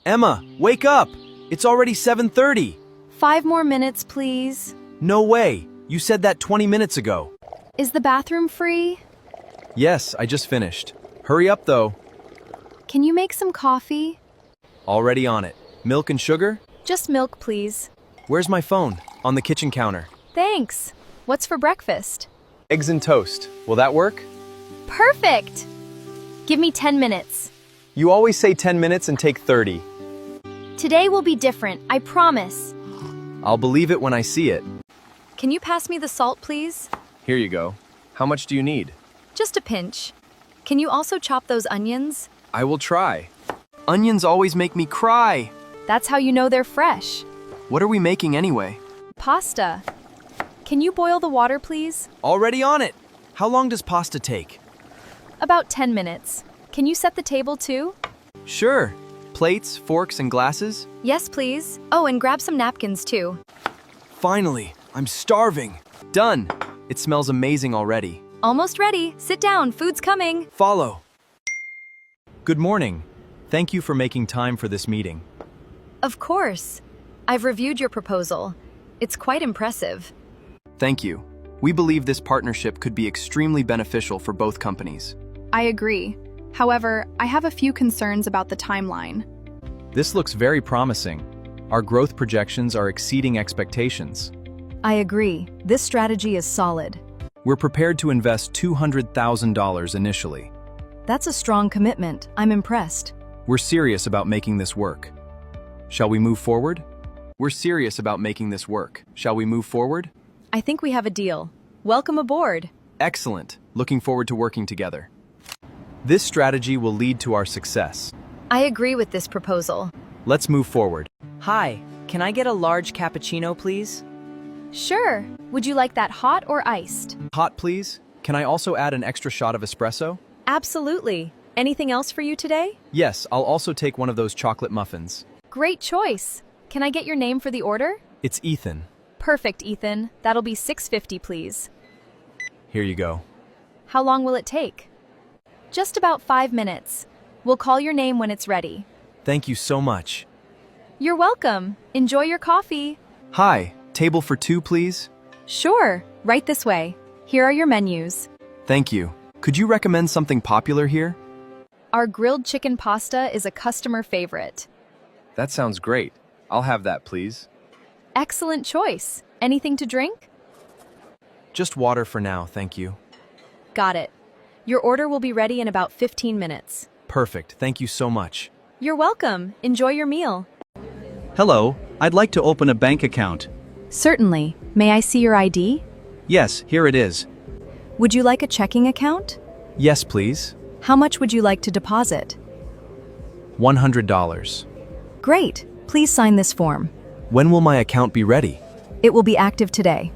Emma, wake up! It's already 7:30. 5 more minutes, please. No way. You said that 20 minutes ago. Is the bathroom free? Yes, I just finished. Hurry up, though. Can you make some coffee? Already on it. Milk and sugar? Just milk, please. Where's my phone? On the kitchen counter. Thanks. What's for breakfast? Eggs and toast. Will that work? Perfect! Give me 10 minutes. You always say 10 minutes and take 30. Today will be different, I promise. I'll believe it when I see it. Can you pass me the salt, please? Here you go. How much do you need? Just a pinch. Can you also chop those onions? I will try. Onions always make me cry. That's how you know they're fresh. What are we making anyway? Pasta. Can you boil the water, please? Already on it. How long does pasta take? About 10 minutes. Can you set the table too? Sure. Plates, forks, and glasses? Yes, please. Oh, and grab some napkins too. Finally, I'm starving. Done. It smells amazing already. Almost ready. Sit down, food's coming. Follow. Good morning. Thank you for making time for this meeting. Of course. I've reviewed your proposal. It's quite impressive. Thank you. We believe this partnership could be extremely beneficial for both companies. I agree. However, I have a few concerns about the timeline. This looks very promising. Our growth projections are exceeding expectations. I agree. This strategy is solid. We're prepared to invest $200,000 initially. That's a strong commitment. I'm impressed. We're serious about making this work. Shall we move forward? We're serious about making this work. Shall we move forward? I think we have a deal. Welcome aboard. Excellent. Looking forward to working together. This strategy will lead to our success. I agree with this proposal. Let's move forward. Hi, can I get a large cappuccino, please? Sure. Would you like that hot or iced? Hot, please. Can I also add an extra shot of espresso? Absolutely. Anything else for you today? Yes, I'll also take one of those chocolate muffins. Great choice. Can I get your name for the order? It's Ethan. Perfect, Ethan. That'll be $6.50, please. Here you go. How long will it take? Just about 5 minutes. We'll call your name when it's ready. Thank you so much. You're welcome. Enjoy your coffee. Hi, table for 2, please? Sure. Right this way. Here are your menus. Thank you. Could you recommend something popular here? Our grilled chicken pasta is a customer favorite. That sounds great. I'll have that, please. Excellent choice. Anything to drink? Just water for now, thank you. Got it. Your order will be ready in about 15 minutes. Perfect. Thank you so much. You're welcome. Enjoy your meal. Hello, I'd like to open a bank account. Certainly. May I see your ID? Yes, here it is. Would you like a checking account? Yes, please. How much would you like to deposit? $100. Great. Please sign this form. When will my account be ready? It will be active today.